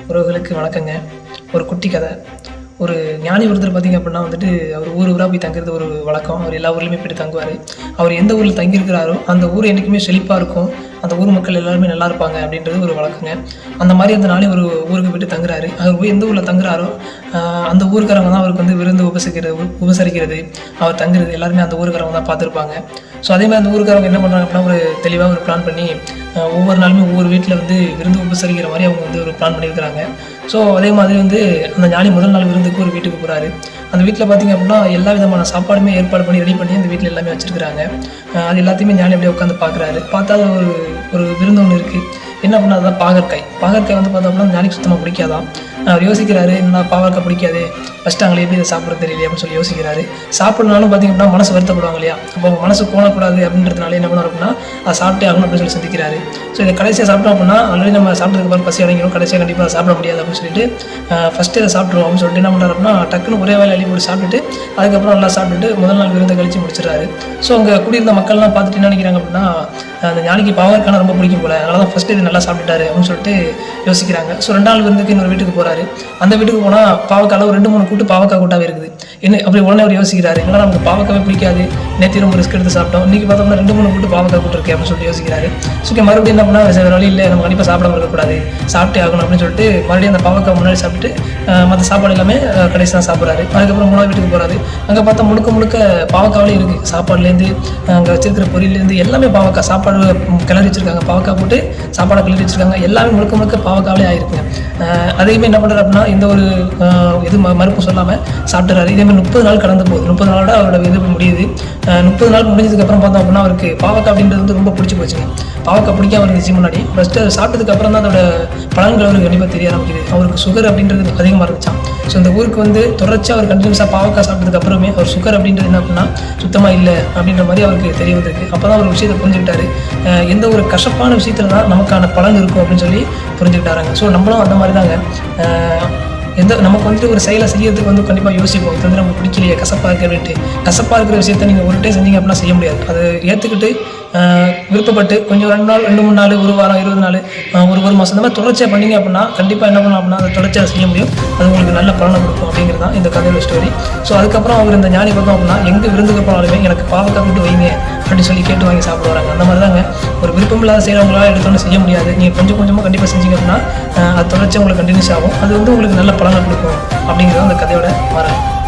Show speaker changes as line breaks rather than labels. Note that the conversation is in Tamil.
உறவுகளுக்கு வணக்கங்க. ஒரு குட்டி கதை. ஒரு ஞானி ஒருத்தர் பார்த்திங்க அப்படின்னா வந்துட்டு அவர் ஊர் ஊராக போய் தங்குறது ஒரு வழக்கம். அவர் எல்லா ஊர்லேயுமே போய்ட்டு தங்குவார். அவர் எந்த ஊரில் தங்கியிருக்கிறாரோ அந்த ஊர் என்றைக்குமே செழிப்பாக இருக்கும், அந்த ஊர் மக்கள் எல்லாருமே நல்லா இருப்பாங்க அப்படின்றது ஒரு வழக்கங்க. அந்த மாதிரி அந்த நாளே ஒரு ஊருக்கு போய்ட்டு தங்குறாரு. அவர் போய் எந்த ஊரில் தங்குறாரோ அந்த ஊருக்காரங்க தான் அவருக்கு வந்து விருந்து உபசரிக்கிறது, அவர் தங்குறது எல்லாருமே அந்த ஊருக்காரங்க தான் பார்த்துருப்பாங்க. ஸோ அதே மாதிரி அந்த ஊருக்காரங்க என்ன பண்ணுறாங்க அப்படின்னா ஒரு தெளிவாக ஒரு பிளான் பண்ணி ஒவ்வொரு நாளுமே ஒவ்வொரு வீட்டில் வந்து விருந்து உபசரிக்கிற மாதிரி அவங்க வந்து ஒரு பிளான் பண்ணியிருக்கிறாங்க. ஸோ அதே மாதிரி வந்து அந்த ஞானி முதல் நாள் விருந்துக்கு ஒரு வீட்டுக்கு போகிறாரு. அந்த வீட்டில் பார்த்திங்க அப்படின்னா எல்லா விதமான சாப்பாடுமே ஏற்பாடு பண்ணி ரெடி பண்ணி அந்த வீட்டில் எல்லாமே வச்சுருக்கிறாங்க. அது எல்லாத்தையுமே ஞானி அப்படியே உட்காந்து பார்க்குறாரு. பார்த்தா ஒரு விருந்து ஒன்று இருக்குது. என்ன பண்ணால் அதுதான் பாகற்காய் வந்து பார்த்தோம்னா ஞானிக்கு சுத்தமாக பிடிக்காதான். அவர் யோசிக்கிறாரு, என்ன பாவக்காய் பிடிக்காது, ஃபஸ்ட்டு அவங்களே எப்படி இதை சாப்பிட்றது தெரியல அப்படின்னு சொல்லி யோசிக்கிறாரு. சாப்பிட்றதுனாலும் பார்த்திங்க அப்படின்னா மனசு வருத்தப்படுவாங்க இல்லையா, அப்போ அவங்க மனசு கோணக்கூடாது அப்படின்றதுனால என்ன பண்ணுவார் அப்படின்னா அதை சாப்பிட்டே ஆகணும் அப்படின்னு சொல்லி சிந்திக்கிறாரு. ஸோ இதை கடைசியாக சாப்பிட்டோம் அப்படின்னா ஆல்ரெடி நம்ம சாப்பிட்டதுக்கு அப்புறம் பசி அடங்கிடும், கடைசியாக கண்டிப்பாக சாப்பிட முடியாது அப்படின்னு சொல்லிட்டு ஃபஸ்ட்டு இதை சாப்பிட்ருவோம் அப்படின்னு சொல்லிட்டு என்ன பண்ணுறாரு அப்படின்னா டக்குன்னு ஒரே வேலை அள்ளி போட்டு சாப்பிட்டுட்டு அதுக்கப்புறம் நல்லா சாப்பிட்டுட்டு முதல் நாள் விருந்தை கழிச்சு முடிச்சிடறாரு. ஸோ அங்கே குடியிருந்த மக்கள்லாம் பார்த்துட்டு என்ன நினைக்கிறாங்க அப்படின்னா அந்த ஞானிக்கு பாவக்காய் ரொம்ப பிடிக்கும் போல, அதனால தான் ஃபஸ்ட்டு இது நல்லா சாப்பிட்டுட்டாரு அப்படின்னு சொல்லிட்டு யோசிக்கிறாங்க. ஸோ 2 நாள் விருந்துக்கு இன்னொரு வீட்டுக்கு போகிறாரு. அந்த வீட்டுக்கு போனால் பாவக்காயில் ஒரு 2-3 கூட்டு பாவக்காய் கூட்டாகவே இருக்குது. என்ன அப்படி உடனே அவர் யோசிக்கிறாரு, ஏன்னா நமக்கு பாவக்காவே பிடிக்காது, நேற்று ரொம்ப ரிஸ்க் எடுத்து சாப்பிட்டோம், இன்றைக்கி பார்த்தோம்னா 2-3 கூட்டு பாவக்காய் கூட்டு இருக்கே அப்படின்னு சொல்லிட்டு யோசிக்கிறாரு. ஸோ மறுபடியும் என்ன பண்ணால் வேறு வழி இல்லை, நம்ம கண்டிப்பாக சாப்பிடாம இருக்கக்கூடாது, சாப்பிட்டே ஆகணும் அப்படின்னு சொல்லிட்டு மறுபடியும் அந்த பாவக்காய் முன்னாடி சாப்பிட்டு மற்ற சாப்பாடு எல்லாமே கடைசி தான் சாப்பிட்றாரு. அதுக்கப்புறம் 3ஆவது வீட்டுக்கு போகிறாரு. அங்கே பார்த்தா முழுக்க பாவக்காவிலே இருக்குது. சாப்பாடுலேருந்து அங்கே வச்சிருக்கிற பொரியலேருந்து எல்லாமே பாவக்காய். சாப்பாடு கிளறி வச்சுருக்காங்க, பாவக்காய் போட்டு சாப்பாடை கிளறி வச்சுருக்காங்க, எல்லாமே முழுக்க பாவக்காவிலே ஆகிருக்குங்க. அதையுமே என்ன பண்ணுறாரு அப்படின்னா இந்த ஒரு இது மறுப்பு சொல்லாமல் சாப்பிட்றாரு. இதேமாதிரி 30 நாள் கடந்து போகுது. 30 நாளோட அவரோட இது முடியுது. 30 நாள் முடிஞ்சதுக்கப்புறம் பார்த்தோம் அப்படின்னா அவருக்கு பாவக்காய் அப்படின்றது வந்து ரொம்ப பிடிச்சி போச்சுங்க. பாவக்காய் பிடிக்காம இருந்துச்சு முன்னாடி. ஃபஸ்ட்டு சாப்பிட்டதுக்கு அப்புறம் தான் அதோட பலன்கள் அவருக்கு கண்டிப்பாக தெரிய ஆரம்பிக்குது. அவருக்கு சுகர் அப்படின்றது அதிகமாக இருந்துச்சான். ஸோ இந்த ஊருக்கு வந்து தொடர்ச்சியாக அவர் கண்டினியூஸாக பாவக்காய் சாப்பிட்டதுக்கு அப்புறமே அவர் சுகர் அப்படின்றது என்ன அப்படின்னா சுத்தமாக இல்லை அப்படின்ற மாதிரி அவருக்கு தெரிய வந்திருக்கு. அப்போ தான் ஒரு விஷயத்தை புரிஞ்சுக்கிட்டாரு, எந்த ஒரு கசப்பான விஷயத்தில் தான் நமக்கான பலன் இருக்கும் அப்படின்னு சொல்லி புரிஞ்சுக்கிட்டாராங்க. ஸோ நம்மளும் அந்த மாதிரி தாங்க. நமக்கு வந்துட்டு ஒரு செயலை செய்யறதுக்கு வந்து கண்டிப்பாக யோசிப்போம், இது வந்து நமக்கு பிடிக்கலையே, கசப்பாக இருக்குது அப்படின்ட்டு. கசப்பாக இருக்கிற விஷயத்த நீங்கள் ஒரு டைம் செஞ்சீங்க அப்படின்னா செய்ய முடியாது. அதை ஏற்றுக்கிட்டு விருப்பப்பட்டு கொஞ்சம் 2 நாள் 2-3 நாள், ஒரு வாரம், 20 நாள், ஒரு மாதம் இந்த மாதிரி தொடர்ச்சியாக பண்ணிங்க அப்படின்னா கண்டிப்பாக என்ன பண்ணலாம் அப்படின்னா அதை தொடர்ச்சியாக செய்ய முடியும். அது உங்களுக்கு நல்ல பலனை கொடுக்கும் அப்படிங்கிறது தான் இந்த கதையோட ஸ்டோரி. ஸோ அதுக்கப்புறம் அவர் இந்த ஞானி பார்த்தோம் அப்படின்னா எங்கே விருந்துக்கு போனாலுமே எனக்கு பாவக்காய் விட்டு வைங்க அப்படின்னு சொல்லி கேட்டு வாங்கி சாப்பிடுவாங்க. அந்த மாதிரி தாங்க ஒரு விருப்பமில்லாத செய்கிறவங்களால எடுத்தோன்னு செய்ய முடியாது. நீங்கள் கொஞ்சம் கொஞ்சமாக கண்டிப்பாக செஞ்சீங்க அப்படின்னா அது தொடர்ச்சியாக உங்களுக்கு கண்டினியூஸ் ஆகும். அது வந்து உங்களுக்கு நல்ல பலனை கொடுக்கும் அப்படிங்கிறது அந்த கதையோட மரம்.